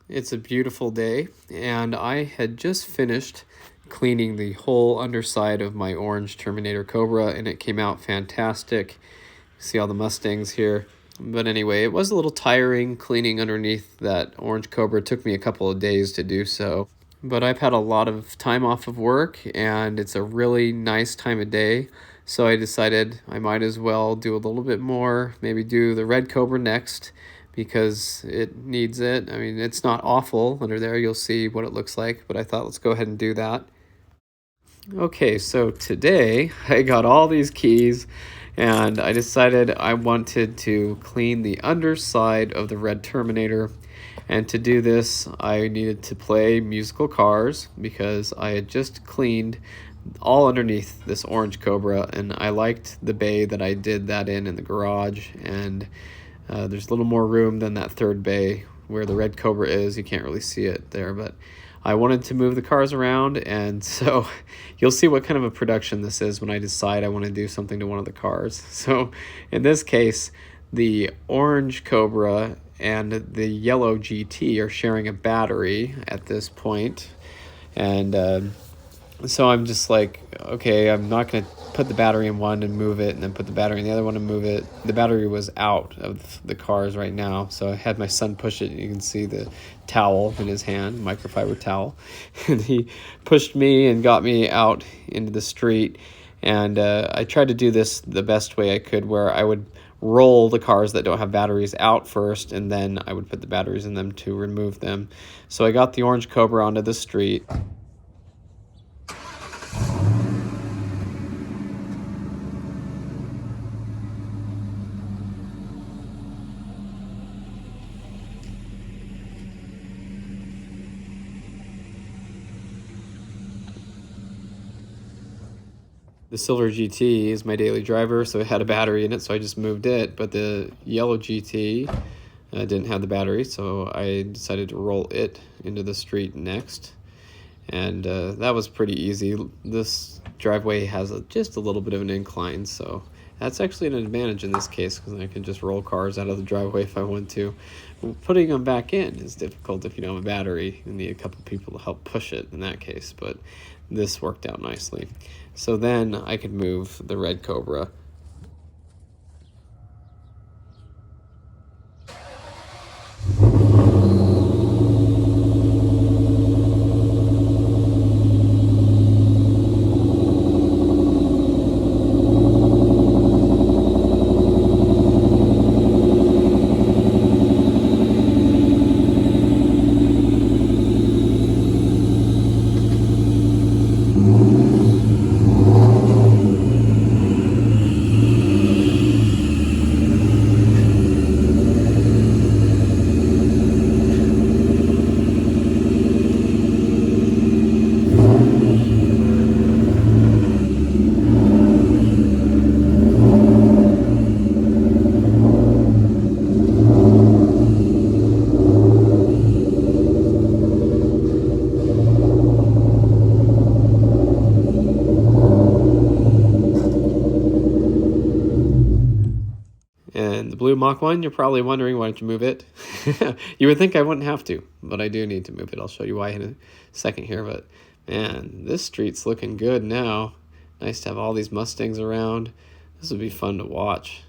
It's a beautiful day, and I had just finished cleaning the whole underside of my orange Terminator Cobra, and it came out fantastic. See all the Mustangs here. But anyway, it was a little tiring cleaning underneath that orange Cobra. It took me a couple of days to do so. But I've had a lot of time off of work, and it's a really nice time of day. So I decided I might as well do a little bit more, maybe do the red Cobra next because it needs it. I mean, it's not awful under there. You'll see what it looks like, but I thought let's go ahead and do that. Okay, so today I got all these keys and I decided I wanted to clean the underside of the red Terminator. And to do this, I needed to play musical cars because I had just cleaned all underneath this orange Cobra, and I liked the bay that I did that in the garage. And there's a little more room than that third bay where the red Cobra is. You can't really see it there, but I wanted to move the cars around, and so you'll see what kind of a production this is when I decide I want to do something to one of the cars. So in this case, the orange Cobra and the yellow GT are sharing a battery at this point, and so I'm just like, okay, I'm not going to put the battery in one and move it and then put the battery in the other one and move it. The battery was out of the cars right now, so I had my son push it. You can see the towel in his hand, microfiber towel. And he pushed me and got me out into the street. And I tried to do this the best way I could, where I would roll the cars that don't have batteries out first, and then I would put the batteries in them to remove them. So I got the orange Cobra onto the street. The silver GT is my daily driver, so it had a battery in it, so I just moved it. But the yellow GT didn't have the battery, so I decided to roll it into the street next. And that was pretty easy. This driveway has just a little bit of an incline, so that's actually an advantage in this case because I can just roll cars out of the driveway if I want to. Putting them back in is difficult if you don't have a battery. You need a couple people to help push it in that case, but this worked out nicely. So then I could move the red Cobra. And the blue Mach 1, you're probably wondering why don't you move it? You would think I wouldn't have to, but I do need to move it. I'll show you why in a second here. But man, this street's looking good now. Nice to have all these Mustangs around. This would be fun to watch.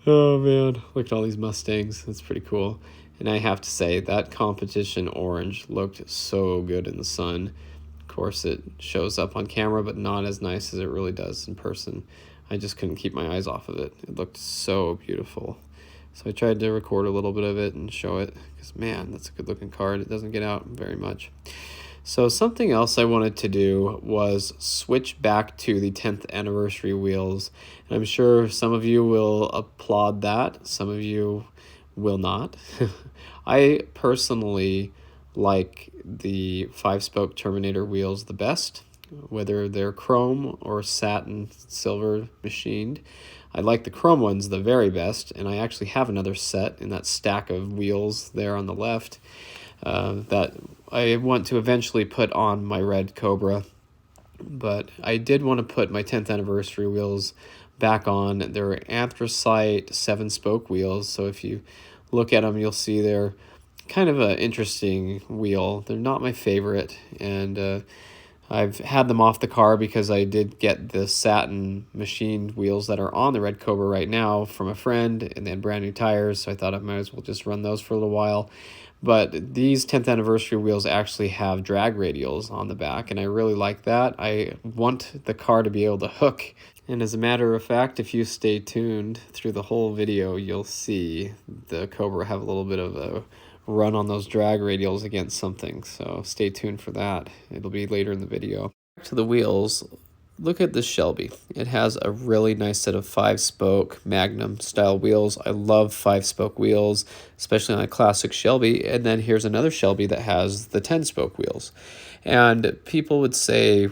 Oh man, look at all these Mustangs. That's pretty cool. And I have to say, that competition orange looked so good in the sun. Of course, it shows up on camera, but not as nice as it really does in person. I just couldn't keep my eyes off of it. It looked so beautiful. So I tried to record a little bit of it and show it, because man, that's a good looking car and it doesn't get out very much. So something else I wanted to do was switch back to the 10th anniversary wheels. And I'm sure some of you will applaud that. Some of you will not. I personally like the 5-spoke Terminator wheels the best, whether they're chrome or satin silver machined. I like the chrome ones the very best, and I actually have another set in that stack of wheels there on the left that I want to eventually put on my red Cobra. But I did want to put my 10th anniversary wheels back on. They're anthracite 7-spoke wheels, so if you look at them, you'll see they're kind of an interesting wheel. They're not my favorite, and I've had them off the car because I did get the satin machined wheels that are on the Red Cobra right now from a friend, and then brand new tires, so I thought I might as well just run those for a little while. But these 10th anniversary wheels actually have drag radials on the back, and I really like that. I want the car to be able to hook. And as a matter of fact, if you stay tuned through the whole video, you'll see the Cobra have a little bit of a run on those drag radials against something. So stay tuned for that. It'll be later in the video. Back to the wheels. Look at this Shelby. It has a really nice set of 5-spoke Magnum style wheels. I love 5-spoke wheels, especially on a classic Shelby. And then here's another Shelby that has the 10-spoke wheels. And people would say,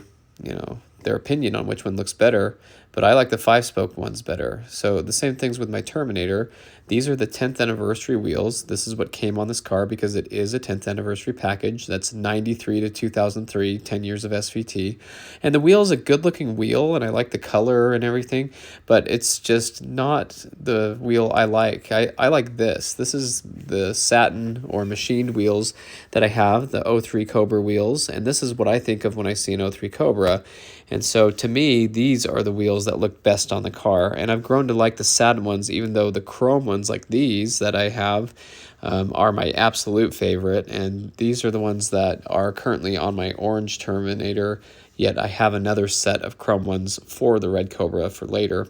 their opinion on which one looks better, but I like the 5-spoke ones better. So the same things with my Terminator. These are the 10th anniversary wheels. This is what came on this car because it is a 10th anniversary package. That's 93 to 2003, 10 years of SVT. And the wheel is a good looking wheel, and I like the color and everything, but it's just not the wheel I like. I like this. This is the satin or machined wheels that I have, the 03 Cobra wheels, and this is what I think of when I see an 03 Cobra. And so to me, these are the wheels that look best on the car. And I've grown to like the satin ones, even though the chrome ones like these that I have are my absolute favorite. And these are the ones that are currently on my orange Terminator, yet I have another set of chrome ones for the Red Cobra for later.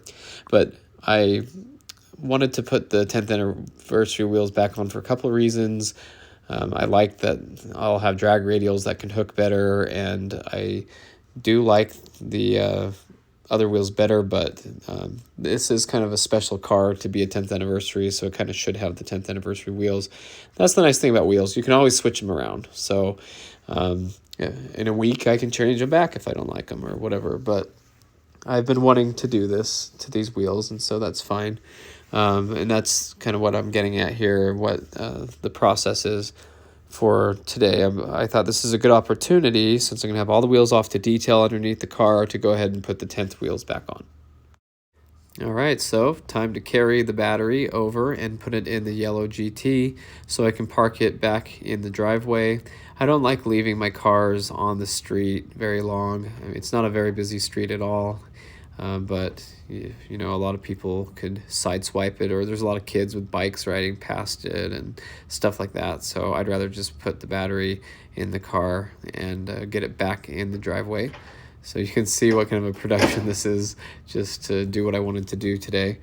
But I wanted to put the 10th anniversary wheels back on for a couple of reasons. I like that I'll have drag radials that can hook better, and I do like the other wheels better, but this is kind of a special car to be a 10th anniversary, so it kind of should have the 10th anniversary wheels. That's the nice thing about wheels. You can always switch them around. So in a week, I can change them back if I don't like them or whatever, but I've been wanting to do this to these wheels, and so that's fine. And that's kind of what I'm getting at here, what the process is for today. I thought this is a good opportunity, since I'm going to have all the wheels off, to detail underneath the car, to go ahead and put the 10th wheels back on. All right, so time to carry the battery over and put it in the yellow GT so I can park it back in the driveway. I don't like leaving my cars on the street very long. I mean, it's not a very busy street at all. But a lot of people could sideswipe it, or there's a lot of kids with bikes riding past it and stuff like that. So I'd rather just put the battery in the car and get it back in the driveway. So you can see what kind of a production this is, just to do what I wanted to do today.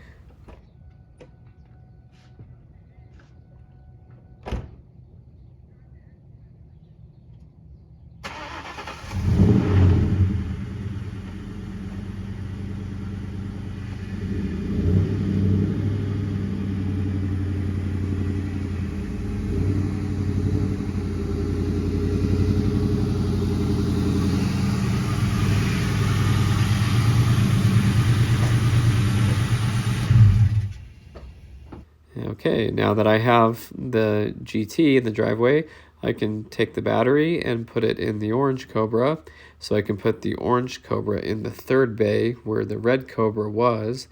Okay, now that I have the GT in the driveway, I can take the battery and put it in the orange Cobra. So I can put the orange Cobra in the third bay where the red Cobra was.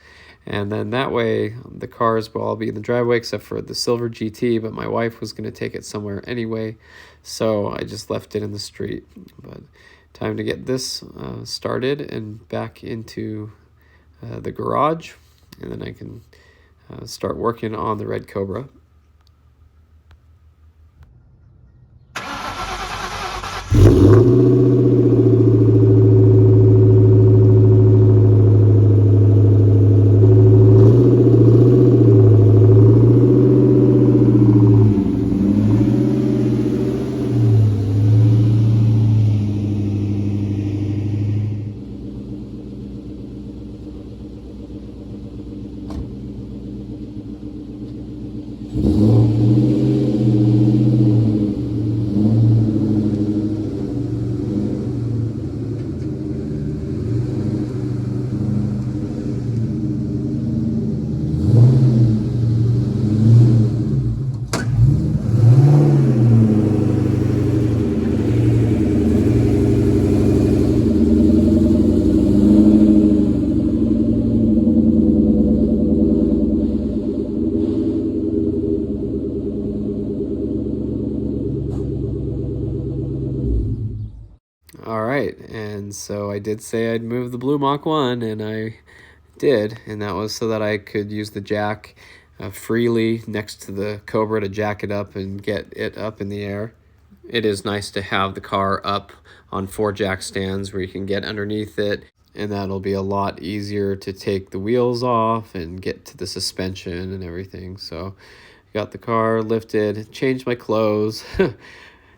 And then that way the cars will all be in the driveway except for the silver GT, but my wife was going to take it somewhere anyway. So I just left it in the street. But time to get this started and back into the garage. And then I can start working on the red Cobra. right, and so I did say I'd move the blue Mach 1, and I did, and that was so that I could use the jack freely next to the Cobra to jack it up and get it up in the air. It is nice to have the car up on 4 jack stands where you can get underneath it, and that'll be a lot easier to take the wheels off and get to the suspension and everything. So got the car lifted, changed my clothes.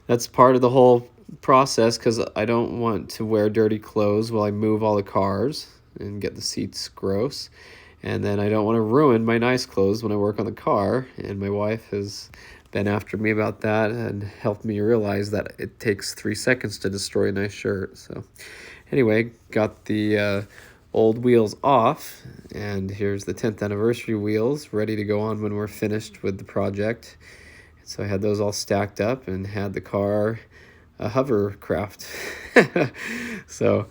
That's part of the whole process because I don't want to wear dirty clothes while I move all the cars and get the seats gross. And then I don't want to ruin my nice clothes when I work on the car. And my wife has been after me about that and helped me realize that it takes 3 seconds to destroy a nice shirt. So anyway, got the old wheels off, and here's the 10th anniversary wheels ready to go on when we're finished with the project. So I had those all stacked up and had the car a hovercraft. So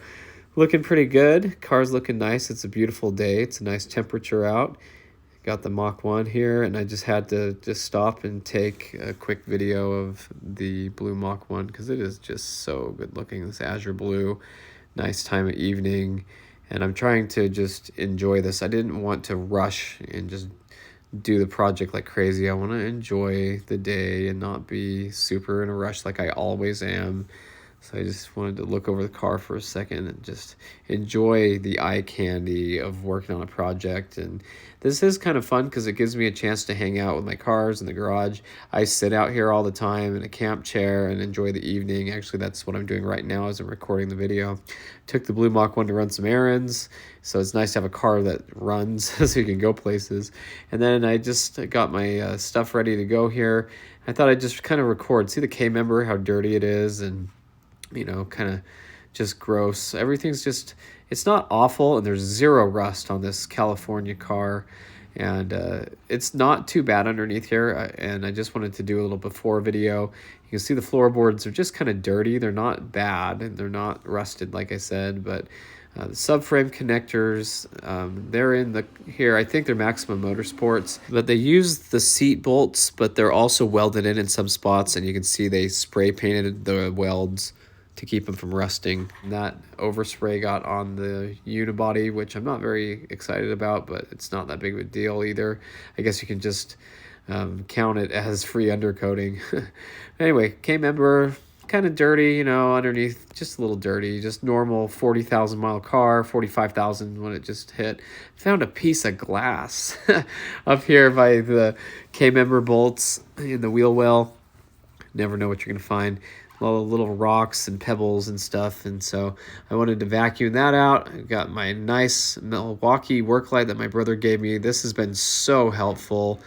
looking pretty good. Car's looking nice. It's a beautiful day. It's a nice temperature out. Got the Mach 1 here, and I just had to stop and take a quick video of the blue Mach 1 because it is just so good looking. This azure blue, nice time of evening, and I'm trying to just enjoy this. I didn't want to rush and just do the project like crazy. I want to enjoy the day and not be super in a rush like I always am. So I just wanted to look over the car for a second and just enjoy the eye candy of working on a project. And this is kind of fun because it gives me a chance to hang out with my cars in the garage. I sit out here all the time in a camp chair and enjoy the evening. Actually, that's what I'm doing right now as I'm recording the video. Took the blue Mach 1 to run some errands. So it's nice to have a car that runs so you can go places. And then I just got my stuff ready to go here. I thought I'd just kind of record. See the K-member, how dirty it is, and kind of just gross. Everything's just, it's not awful, and there's zero rust on this California car, and it's not too bad underneath here, and I just wanted to do a little before video. You can see the floorboards are just kind of dirty. They're not bad, and they're not rusted, like I said, but the subframe connectors, they're in here. I think they're Maximum Motorsports, but they use the seat bolts, but they're also welded in some spots, and you can see they spray painted the welds to keep them from rusting. That overspray got on the unibody, which I'm not very excited about, but it's not that big of a deal either. I guess you can just count it as free undercoating. Anyway, K-member, kind of dirty, underneath, just a little dirty, just normal 40,000 mile car, 45,000 when it just hit. Found a piece of glass up here by the K-member bolts in the wheel well. Never know what you're going to find. A lot of little rocks and pebbles and stuff, and so I wanted to vacuum that out. I got my nice Milwaukee work light that my brother gave me. This has been so helpful.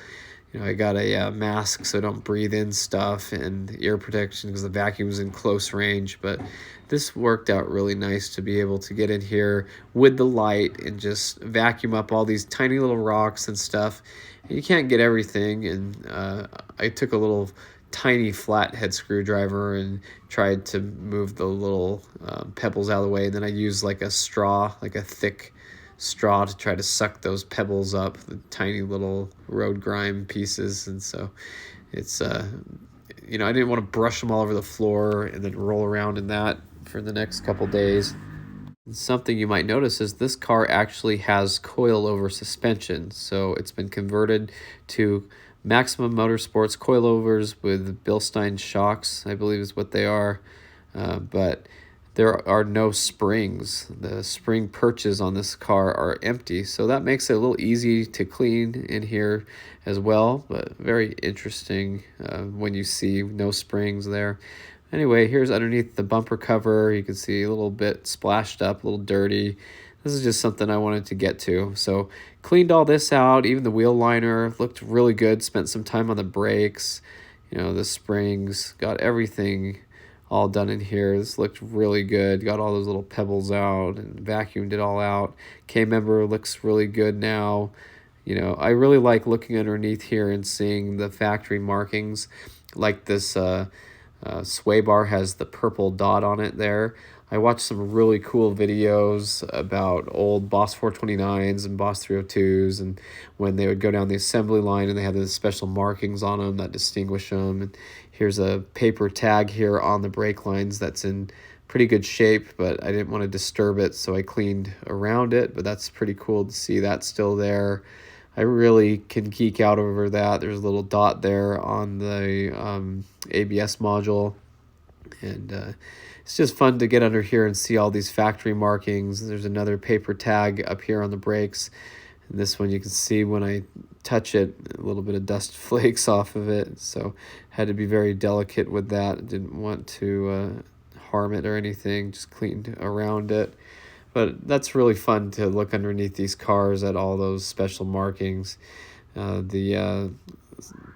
I got a mask so I don't breathe in stuff, and ear protection because the vacuum's in close range, but this worked out really nice to be able to get in here with the light and just vacuum up all these tiny little rocks and stuff. You can't get everything, and I took a little tiny flathead screwdriver and tried to move the little pebbles out of the way. And then I used like a straw, like a thick straw, to try to suck those pebbles up, the tiny little road grime pieces. And so it's, I didn't want to brush them all over the floor and then roll around in that for the next couple days. Something you might notice is this car actually has coilover suspension. So it's been converted to Maximum Motorsports coilovers with Bilstein shocks, I believe is what they are. But there are no springs. The spring perches on this car are empty, so that makes it a little easy to clean in here as well, but very interesting when you see no springs there. Anyway, here's underneath the bumper cover. You can see a little bit splashed up, a little dirty. This is just something I wanted to get to. So cleaned all this out. Even the wheel liner looked really good. Spent some time on the brakes, the springs, got everything all done in here. This looked really good. Got all those little pebbles out and vacuumed it all out. K-member looks really good now. I really like looking underneath here and seeing the factory markings. Like this sway bar has the purple dot on it there. I watched some really cool videos about old Boss 429s and Boss 302s, and when they would go down the assembly line and they had the special markings on them that distinguish them. And here's a paper tag here on the brake lines that's in pretty good shape, but I didn't want to disturb it, so I cleaned around it. But that's pretty cool to see that still there. I really can geek out over that. There's a little dot there on the ABS module, and it's just fun to get under here and see all these factory markings. There's another paper tag up here on the brakes, and this one you can see when I touch it, a little bit of dust flakes off of it, so had to be very delicate with that. Didn't want to harm it or anything, just cleaned around it. But that's really fun to look underneath these cars at all those special markings. The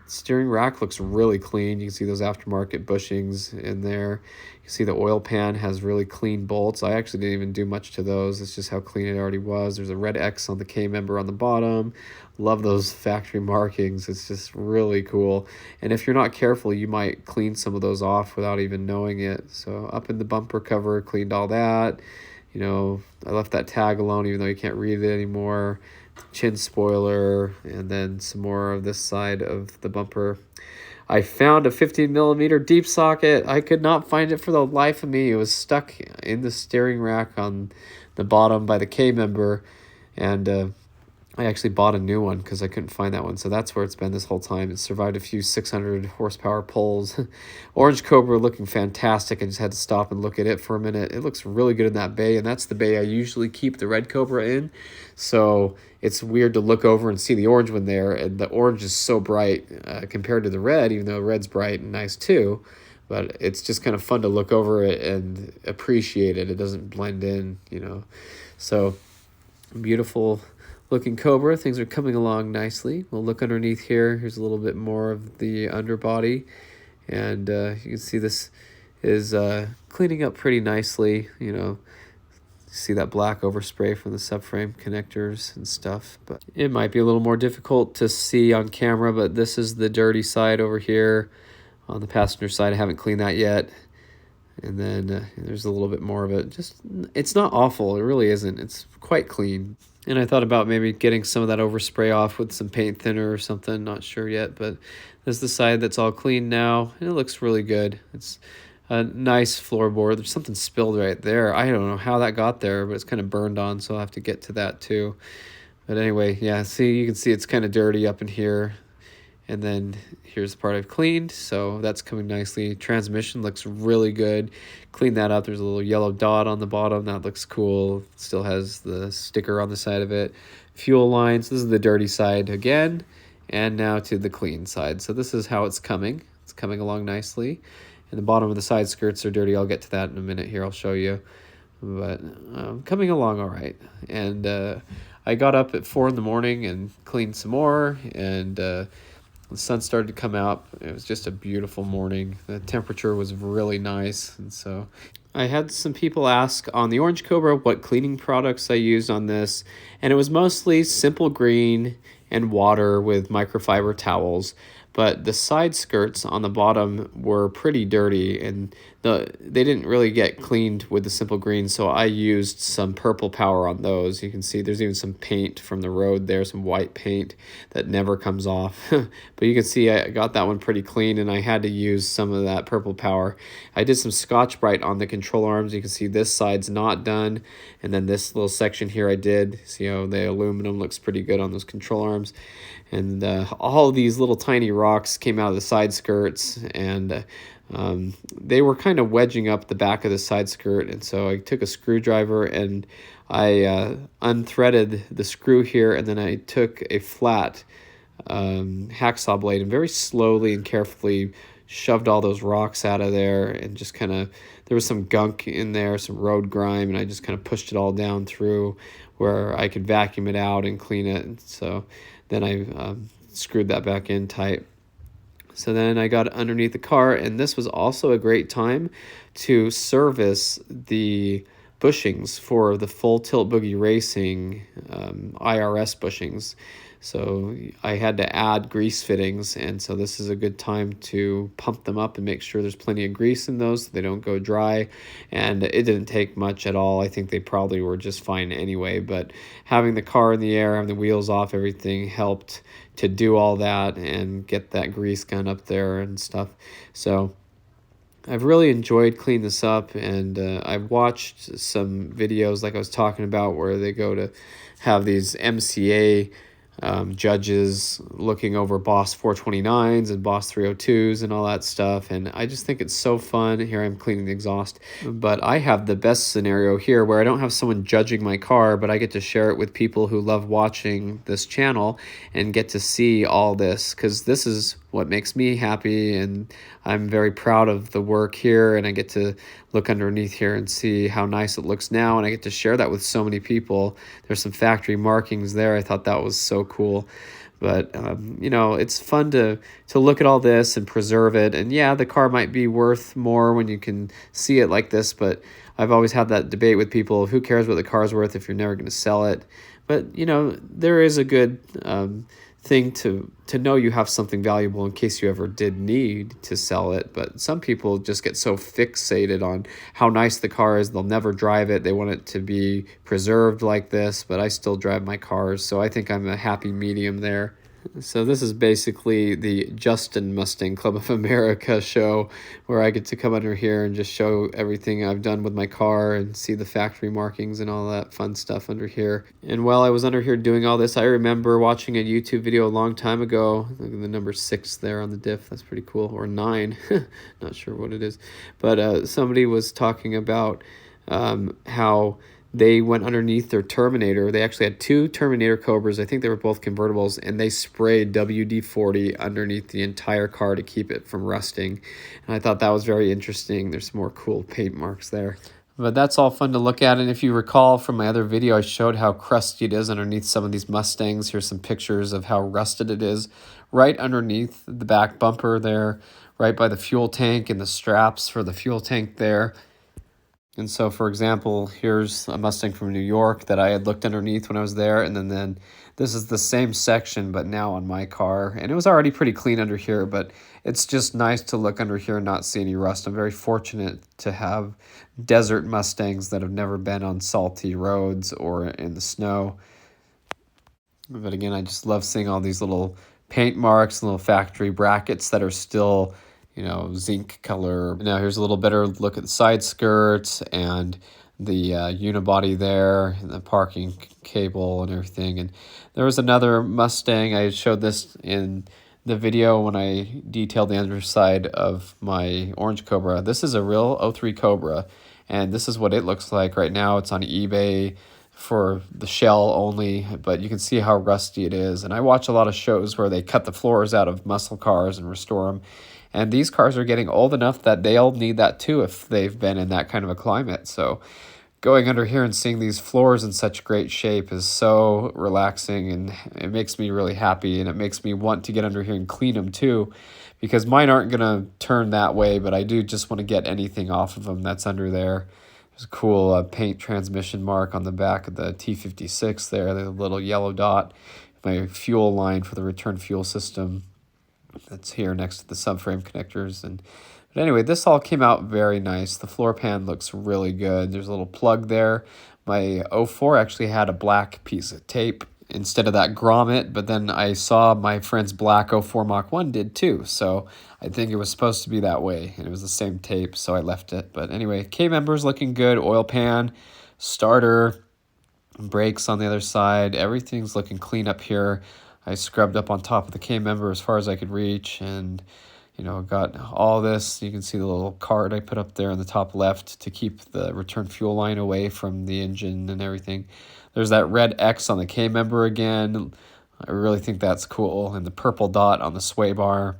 steering rack looks really clean. You can see those aftermarket bushings in there. You can see the oil pan has really clean bolts. I actually didn't even do much to those. It's just how clean it already was. There's a red X on the K member on the bottom. Love those factory markings. It's just really cool. And if you're not careful, you might clean some of those off without even knowing it. So up in the bumper cover, cleaned all that. You know, I left that tag alone even though you can't read it anymore. Chin spoiler, and then some more of this side of the bumper. I found a 15 millimeter deep socket. I could not find it for the life of me. It was stuck in the steering rack on the bottom by the K member, and I actually bought a new one because I couldn't find that one. So that's where it's been this whole time. It survived a few 600 horsepower pulls. Orange Cobra looking fantastic. I just had to stop and look at it for a minute. It looks really good in that bay, and that's the bay I usually keep the red Cobra in. So it's weird to look over and see the orange one there, and the orange is so bright compared to the red, even though red's bright and nice too. But it's just kind of fun to look over it and appreciate it. It doesn't blend in, you know. So beautiful looking Cobra. Things are coming along nicely. We'll look underneath here. Here's a little bit more of the underbody, and you can see this is cleaning up pretty nicely. You know, see that black overspray from the subframe connectors and stuff, but it might be a little more difficult to see on camera. But this is the dirty side over here on the passenger side. I haven't cleaned that yet. And then there's a little bit more of it. Just, it's not awful. It really isn't. It's quite clean. And I thought about maybe getting some of that overspray off with some paint thinner or something. Not sure yet, but this is the side that's all clean now, and it looks really good. It's a nice floorboard. There's something spilled right there. I don't know how that got there, but it's kind of burned on, so I'll have to get to that too. But anyway, yeah, see, you can see it's kind of dirty up in here. And then here's the part I've cleaned, so that's coming nicely. Transmission looks really good. Clean that up. There's a little yellow dot on the bottom. That looks cool. Still has the sticker on the side of it. Fuel lines. This is the dirty side again. And now to the clean side. So this is how it's coming. It's coming along nicely. And the bottom of the side skirts are dirty. I'll get to that in a minute here. I'll show you. But coming along all right. And I got up at 4 in the morning and cleaned some more. And the sun started to come out. It was just a beautiful morning. The temperature was really nice. And so I had some people ask on the Orange Cobra what cleaning products I used on this. And it was mostly Simple Green and water with microfiber towels. But the side skirts on the bottom were pretty dirty, and they didn't really get cleaned with the Simple Green, so I used some purple power on those. You can see there's even some paint from the road there, some white paint that never comes off. But you can see I got that one pretty clean, and I had to use some of that purple power. I did some Scotch-Brite on the control arms. You can see this side's not done, and then this little section here I did. See how the aluminum looks pretty good on those control arms. And all these little tiny rocks came out of the side skirts, and they were kind of wedging up the back of the side skirt. And so I took a screwdriver and I unthreaded the screw here, and then I took a flat hacksaw blade and very slowly and carefully shoved all those rocks out of there, and just kind of, there was some gunk in there, some road grime, and I just kind of pushed it all down through where I could vacuum it out and clean it. And so then I screwed that back in tight. So then I got underneath the car, and this was also a great time to service the bushings for the Full Tilt Boogie Racing IRS bushings. So I had to add grease fittings, and so this is a good time to pump them up and make sure there's plenty of grease in those so they don't go dry. And it didn't take much at all. I think they probably were just fine anyway, but having the car in the air, having the wheels off, everything helped to do all that and get that grease gun up there and stuff. So I've really enjoyed cleaning this up, and I've watched some videos like I was talking about where they go to have these MCA judges looking over Boss 429s and Boss 302s and all that stuff. And I just think it's so fun. Here I'm cleaning the exhaust. But I have the best scenario here where I don't have someone judging my car, but I get to share it with people who love watching this channel and get to see all this, because this is what makes me happy, and I'm very proud of the work here, and I get to look underneath here and see how nice it looks now, and I get to share that with so many people. There's some factory markings there. I thought that was so cool. But you know, it's fun to look at all this and preserve it. And yeah, the car might be worth more when you can see it like this, but I've always had that debate with people: who cares what the car's worth if you're never going to sell it? But you know, there is a good thing to know you have something valuable in case you ever did need to sell it. But some people just get so fixated on how nice the car is, they'll never drive it. They want it to be preserved like this, but I still drive my cars, so I think I'm a happy medium there. So this is basically the Justin Mustang Club of America show, where I get to come under here and just show everything I've done with my car and see the factory markings and all that fun stuff under here. And while I was under here doing all this, I remember watching a YouTube video a long time ago. Look at the number 6 there on the diff. That's pretty cool. Or 9. Not sure what it is. But somebody was talking about how they went underneath their Terminator. They actually had 2 Terminator Cobras. I think they were both convertibles, and they sprayed WD-40 underneath the entire car to keep it from rusting. And I thought that was very interesting. There's some more cool paint marks there. But that's all fun to look at. And if you recall from my other video, I showed how crusty it is underneath some of these Mustangs. Here's some pictures of how rusted it is right underneath the back bumper there, right by the fuel tank and the straps for the fuel tank there. And so, for example, here's a Mustang from New York that I had looked underneath when I was there. And then this is the same section, but now on my car. And it was already pretty clean under here, but it's just nice to look under here and not see any rust. I'm very fortunate to have desert Mustangs that have never been on salty roads or in the snow. But again, I just love seeing all these little paint marks and little factory brackets that are still, you know, zinc color. Now here's a little better look at the side skirts and the unibody there, and the parking cable and everything. And there was another Mustang. I showed this in the video when I detailed the underside of my orange Cobra. This is a real 03 Cobra, and this is what it looks like right now. It's on eBay for the shell only, but you can see how rusty it is. And I watch a lot of shows where they cut the floors out of muscle cars and restore them. And these cars are getting old enough that they'll need that too if they've been in that kind of a climate. So going under here and seeing these floors in such great shape is so relaxing, and it makes me really happy, and it makes me want to get under here and clean them too, because mine aren't going to turn that way, but I do just want to get anything off of them that's under there. There's a cool paint transmission mark on the back of the T56 there, the little yellow dot, my fuel line for the return fuel system. That's here next to the subframe connectors. But anyway, this all came out very nice. The floor pan looks really good. There's a little plug there. My 04 actually had a black piece of tape instead of that grommet, but then I saw my friend's black 04 Mach 1 did too, so I think it was supposed to be that way, and it was the same tape, so I left it. But anyway, K-member's looking good. Oil pan, starter, brakes on the other side. Everything's looking clean up here. I scrubbed up on top of the K-member as far as I could reach, and you know, got all this. You can see the little card I put up there in the top left to keep the return fuel line away from the engine and everything. There's that red X on the K-member again. I really think that's cool. And the purple dot on the sway bar.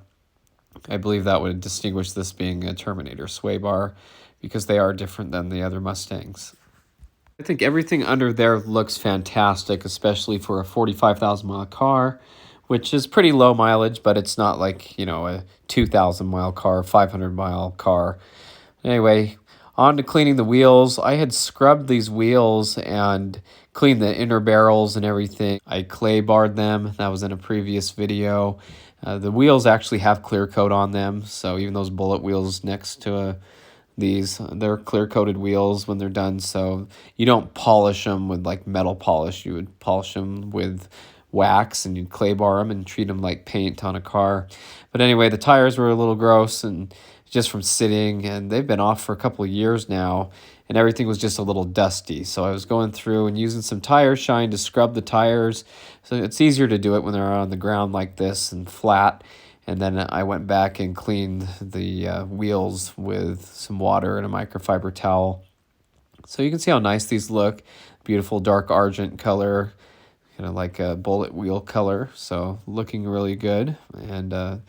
I believe that would distinguish this being a Terminator sway bar, because they are different than the other Mustangs. I think everything under there looks fantastic, especially for a 45,000 mile car, which is pretty low mileage, but it's not like, you know, a 2,000 mile car, 500 mile car. Anyway, on to cleaning the wheels. I had scrubbed these wheels and cleaned the inner barrels and everything. I clay barred them. That was in a previous video. The wheels actually have clear coat on them, so even those bullet wheels next to they're clear coated wheels when they're done, so you don't polish them with like metal polish. You would polish them with wax, and you'd clay bar them and treat them like paint on a car. But anyway, the tires were a little gross and just from sitting, and they've been off for a couple of years now, and everything was just a little dusty. So I was going through and using some tire shine to scrub the tires. So it's easier to do it when they're on the ground like this and flat. And then I went back and cleaned the wheels with some water and a microfiber towel. So you can see how nice these look. Beautiful dark argent color, kind of like a bullet wheel color. So looking really good. And they're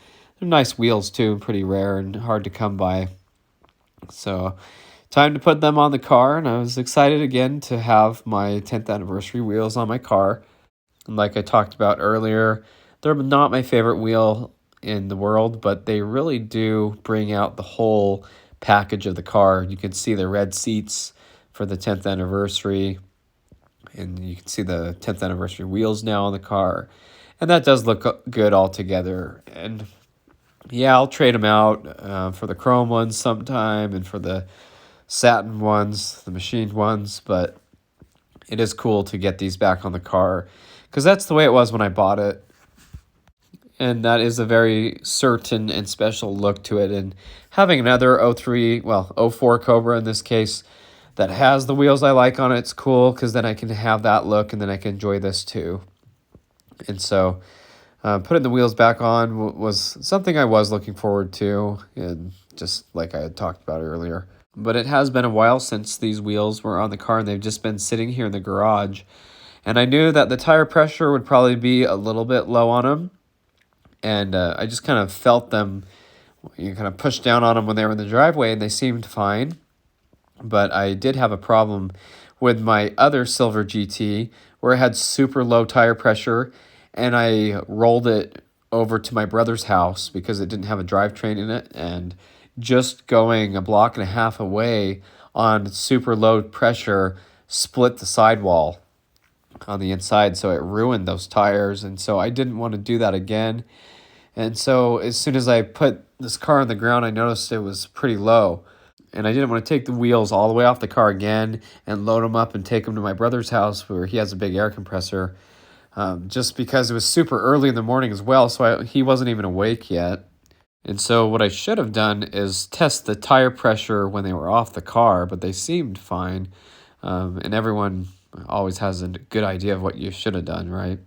nice wheels too, pretty rare and hard to come by. So time to put them on the car, and I was excited again to have my 10th anniversary wheels on my car. And like I talked about earlier, they're not my favorite wheel in the world, but they really do bring out the whole package of the car. You can see the red seats for the 10th anniversary, and you can see the 10th anniversary wheels now on the car, and that does look good all together. And yeah, I'll trade them out for the chrome ones sometime and for the satin ones, the machined ones, but it is cool to get these back on the car because that's the way it was when I bought it. And that is a very certain and special look to it. And having another 04 Cobra in this case that has the wheels I like on it, it's cool because then I can have that look and then I can enjoy this too. And so putting the wheels back on was something I was looking forward to, and just like I had talked about earlier. But it has been a while since these wheels were on the car, and they've just been sitting here in the garage. And I knew that the tire pressure would probably be a little bit low on them. And I just kind of felt them, kind of pushed down on them when they were in the driveway, and they seemed fine. But I did have a problem with my other Silver GT where it had super low tire pressure, and I rolled it over to my brother's house because it didn't have a drivetrain in it, and just going a block and a half away on super low pressure split the sidewall on the inside, so it ruined those tires, and so I didn't want to do that again. And so as soon as I put this car on the ground, I noticed it was pretty low, and I didn't want to take the wheels all the way off the car again and load them up and take them to my brother's house where he has a big air compressor, just because it was super early in the morning as well, so he wasn't even awake yet. And so what I should have done is test the tire pressure when they were off the car, but they seemed fine. And everyone always has a good idea of what you should have done, right?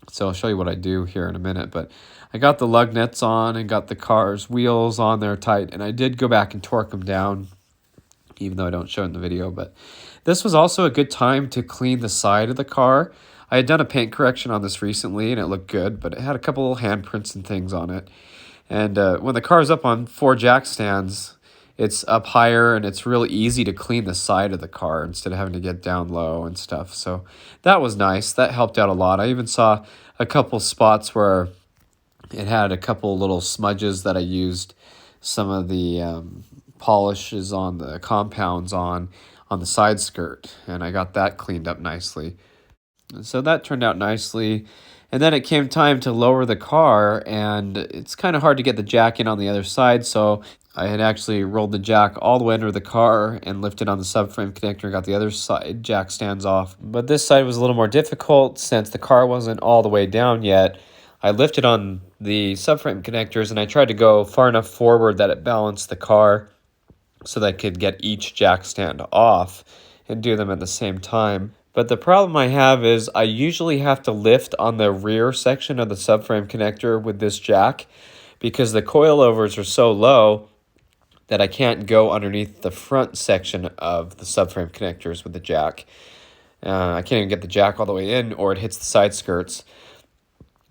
So I'll show you what I do here in a minute. But I got the lug nuts on and got the car's wheels on there tight, and I did go back and torque them down, even though I don't show it in the video. But this was also a good time to clean the side of the car. I had done a paint correction on this recently, and it looked good, but it had a couple of handprints and things on it. And when the car's up on 4 jack stands, it's up higher, and it's really easy to clean the side of the car instead of having to get down low and stuff. So that was nice. That helped out a lot. I even saw a couple spots where it had a couple little smudges that I used some of the polishes on the compounds on the side skirt, and I got that cleaned up nicely. So that turned out nicely. And then it came time to lower the car, and it's kind of hard to get the jack in on the other side, so I had actually rolled the jack all the way under the car and lifted on the subframe connector and got the other side jack stands off. But this side was a little more difficult since the car wasn't all the way down yet. I lifted on the subframe connectors, and I tried to go far enough forward that it balanced the car so that I could get each jack stand off and do them at the same time. But the problem I have is I usually have to lift on the rear section of the subframe connector with this jack because the coilovers are so low that I can't go underneath the front section of the subframe connectors with the jack. I can't even get the jack all the way in, or it hits the side skirts.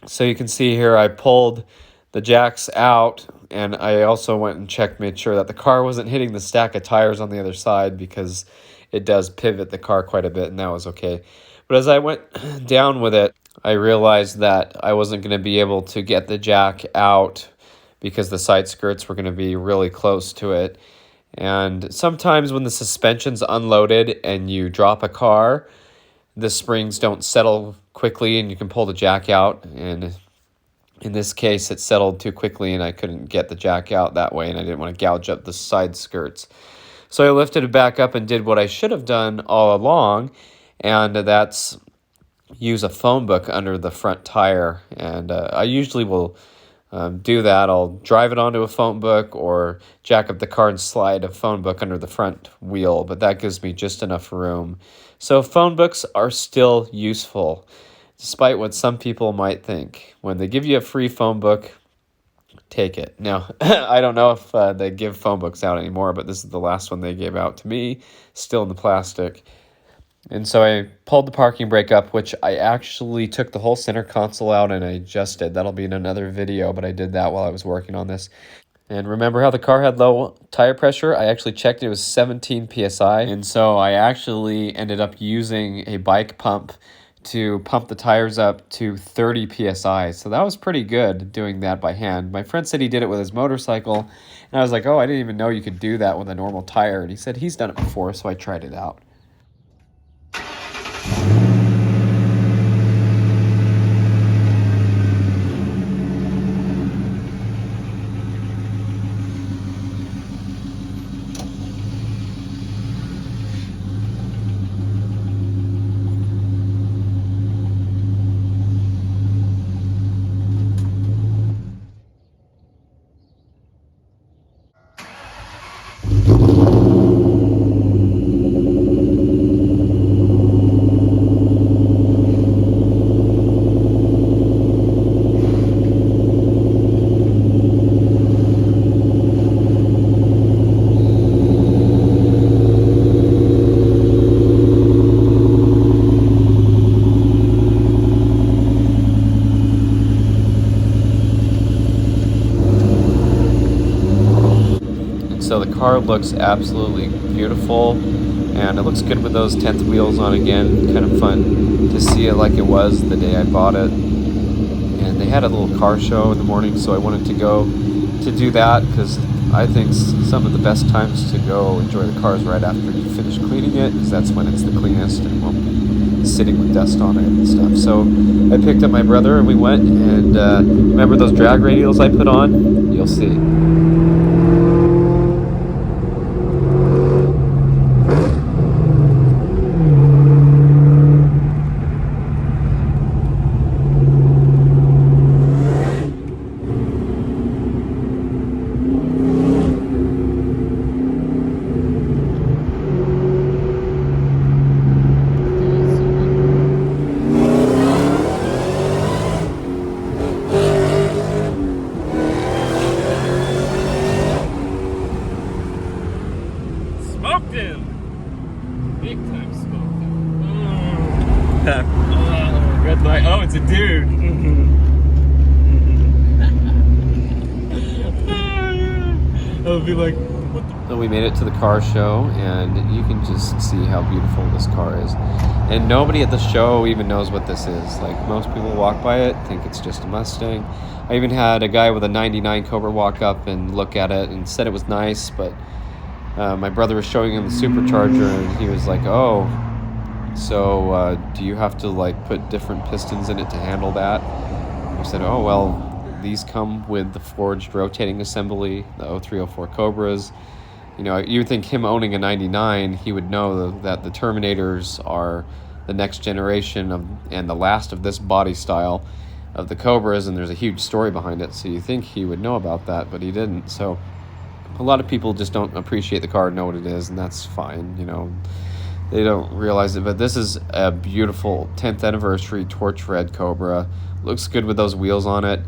So you can see here I pulled the jacks out, and I also went and made sure that the car wasn't hitting the stack of tires on the other side because it does pivot the car quite a bit, and that was okay. But as I went down with it, I realized that I wasn't going to be able to get the jack out because the side skirts were going to be really close to it. And sometimes when the suspension's unloaded and you drop a car, the springs don't settle quickly and you can pull the jack out. And in this case, it settled too quickly and I couldn't get the jack out that way, and I didn't want to gouge up the side skirts. So I lifted it back up and did what I should have done all along, and that's use a phone book under the front tire. And I usually will do that, I'll drive it onto a phone book or jack up the car and slide a phone book under the front wheel, but that gives me just enough room. So phone books are still useful, despite what some people might think. When they give you a free phone book, take it. Now, I don't know if they give phone books out anymore, but this is the last one they gave out to me, still in the plastic. And so I pulled the parking brake up, which I actually took the whole center console out and I adjusted. That'll be in another video, but I did that while I was working on this. And remember how the car had low tire pressure? I actually checked it was 17 psi. And so I actually ended up using a bike pump to pump the tires up to 30 psi. So that was pretty good doing that by hand. My friend said he did it with his motorcycle. And I was like, oh, I didn't even know you could do that with a normal tire. And he said he's done it before, so I tried it out. So the car looks absolutely beautiful, and it looks good with those 10th wheels on again. Kind of fun to see it like it was the day I bought it. And they had a little car show in the morning, so I wanted to go to do that because I think some of the best times to go enjoy the car is right after you finish cleaning it, because that's when it's the cleanest and won't be sitting with dust on it and stuff. So I picked up my brother and we went, and remember those drag radials I put on? You'll see. Smoked him! Big time smoked him. Oh, red light. Oh, it's a dude. I'll be like, what the? So we made it to the car show, and you can just see how beautiful this car is. And nobody at the show even knows what this is. Like, most people walk by it, think it's just a Mustang. I even had a guy with a 99 Cobra walk up and look at it and said it was nice, but my brother was showing him the supercharger, and he was like, oh, so do you have to like put different pistons in it to handle that? And I said, oh, well, these come with the forged rotating assembly, the 0304 Cobras. You know, you would think him owning a 99, he would know that the Terminators are the next generation of and the last of this body style of the Cobras, and there's a huge story behind it, so you think he would know about that, but he didn't. So a lot of people just don't appreciate the car, know what it is, and that's fine, you know. They don't realize it, but this is a beautiful 10th anniversary torch red Cobra. Looks good with those wheels on it.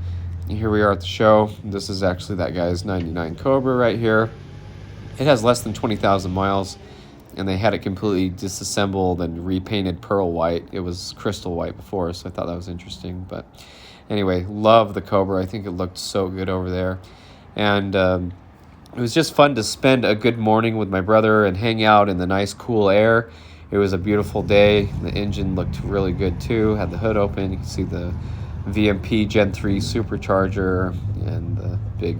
Here we are at the show. This is actually that guy's 99 Cobra right here. It has less than 20,000 miles, and they had it completely disassembled and repainted pearl white. It was crystal white before, so I thought that was interesting. But anyway, love the Cobra. I think it looked so good over there. And it was just fun to spend a good morning with my brother and hang out in the nice cool air. It was a beautiful day. The engine looked really good too. Had the hood open. You can see the VMP Gen 3 supercharger and the big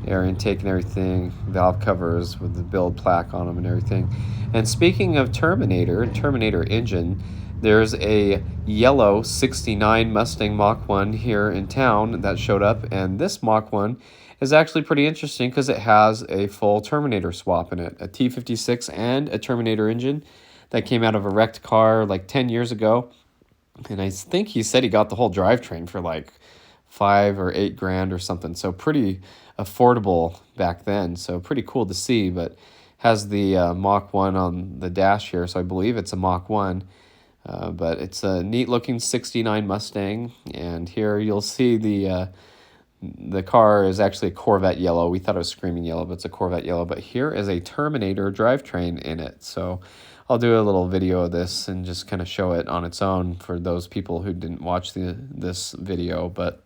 air intake and everything. Valve covers with the build plaque on them and everything. And speaking of Terminator and Terminator engine, there's a yellow 69 Mustang Mach 1 here in town that showed up, and this Mach 1 is actually pretty interesting because it has a full Terminator swap in it, a T56 and a Terminator engine that came out of a wrecked car like 10 years ago. And I think he said he got the whole drivetrain for like 5 or 8 grand or something. So pretty affordable back then. So pretty cool to see, but has the Mach 1 on the dash here. So I believe it's a Mach 1. But it's a neat looking 69 Mustang. And here you'll see the car is actually a Corvette yellow. We thought it was screaming yellow, but it's a Corvette yellow. But here is a Terminator drivetrain in it. So I'll do a little video of this and just kind of show it on its own for those people who didn't watch this video. But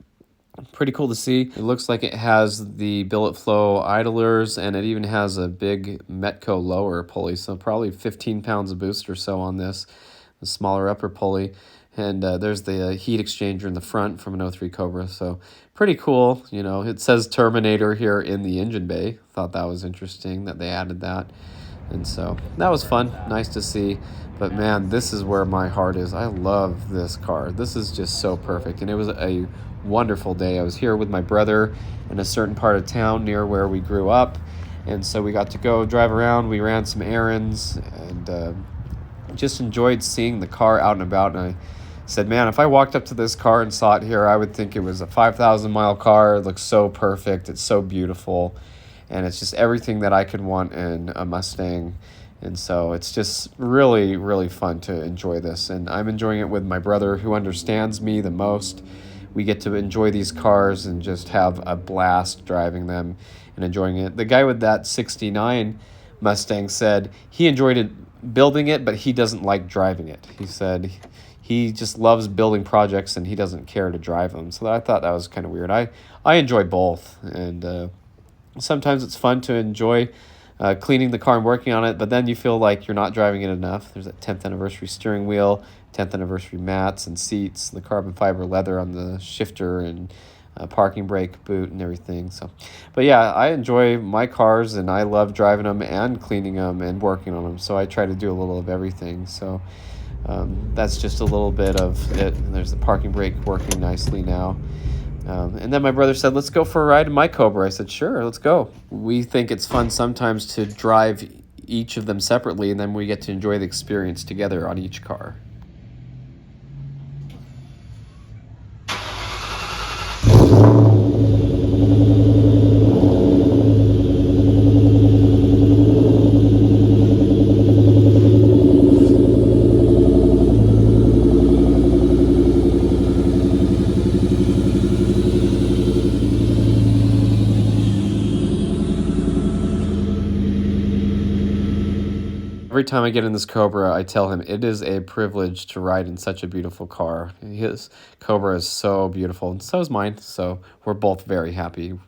pretty cool to see. It looks like it has the billet flow idlers, and it even has a big Metco lower pulley. So probably 15 pounds of boost or so on this, the smaller upper pulley. And there's the heat exchanger in the front from an 03 Cobra. So pretty cool. You know, it says Terminator here in the engine bay. Thought that was interesting that they added that. And so that was fun. Nice to see. But man, this is where my heart is. I love this car. This is just so perfect. And it was a wonderful day. I was here with my brother in a certain part of town near where we grew up. And so we got to go drive around. We ran some errands and just enjoyed seeing the car out and about. And I said, man, if I walked up to this car and saw it here, I would think it was a 5,000-mile car. It looks so perfect. It's so beautiful. And it's just everything that I could want in a Mustang. And so it's just really, really fun to enjoy this. And I'm enjoying it with my brother, who understands me the most. We get to enjoy these cars and just have a blast driving them and enjoying it. The guy with that 69 Mustang said he enjoyed it building it, but he doesn't like driving it. He said he just loves building projects and he doesn't care to drive them. So I thought that was kind of weird. I enjoy both, and sometimes it's fun to enjoy cleaning the car and working on it, but then you feel like you're not driving it enough. There's a 10th anniversary steering wheel, 10th anniversary mats and seats, the carbon fiber leather on the shifter, and parking brake boot and everything. So, but yeah, I enjoy my cars and I love driving them and cleaning them and working on them. So I try to do a little of everything. So that's just a little bit of it. And there's the parking brake working nicely now. And then my brother said, let's go for a ride in my Cobra. I said, sure, let's go. We think it's fun sometimes to drive each of them separately, and then we get to enjoy the experience together on each car. Every time I get in this Cobra, I tell him it is a privilege to ride in such a beautiful car. His Cobra is so beautiful, and so is mine, so we're both very happy.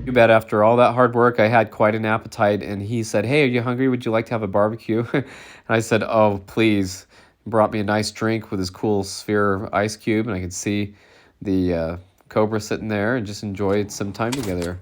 Too bad after all that hard work, I had quite an appetite, and he said, hey, are you hungry? Would you like to have a barbecue? And I said, oh, please. He brought me a nice drink with his cool sphere ice cube, and I could see the Cobra sitting there and just enjoyed some time together.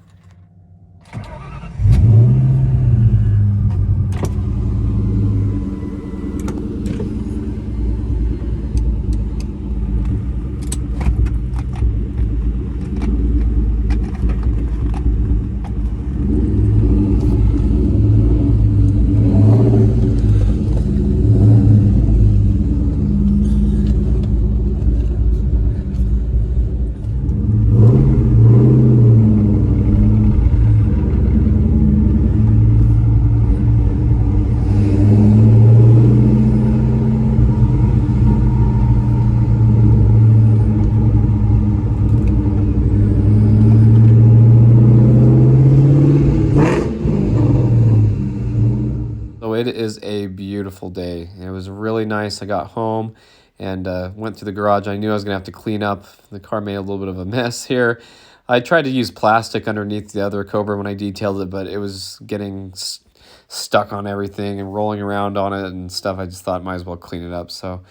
So it is a beautiful day. It was really nice. I got home and went through the garage. I knew I was going to have to clean up. The car made a little bit of a mess here. I tried to use plastic underneath the other Cobra when I detailed it, but it was getting stuck on everything and rolling around on it and stuff. I just thought might as well clean it up. So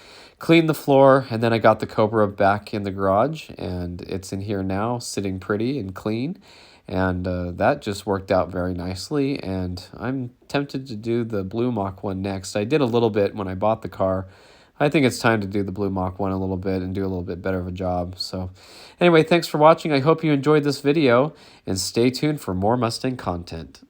cleaned the floor, and then I got the Cobra back in the garage, and it's in here now, sitting pretty and clean. And that just worked out very nicely, and I'm tempted to do the Blue Mach one next. I did a little bit when I bought the car. I think it's time to do the Blue Mach one a little bit and do a little bit better of a job. So anyway, thanks for watching. I hope you enjoyed this video, and stay tuned for more Mustang content.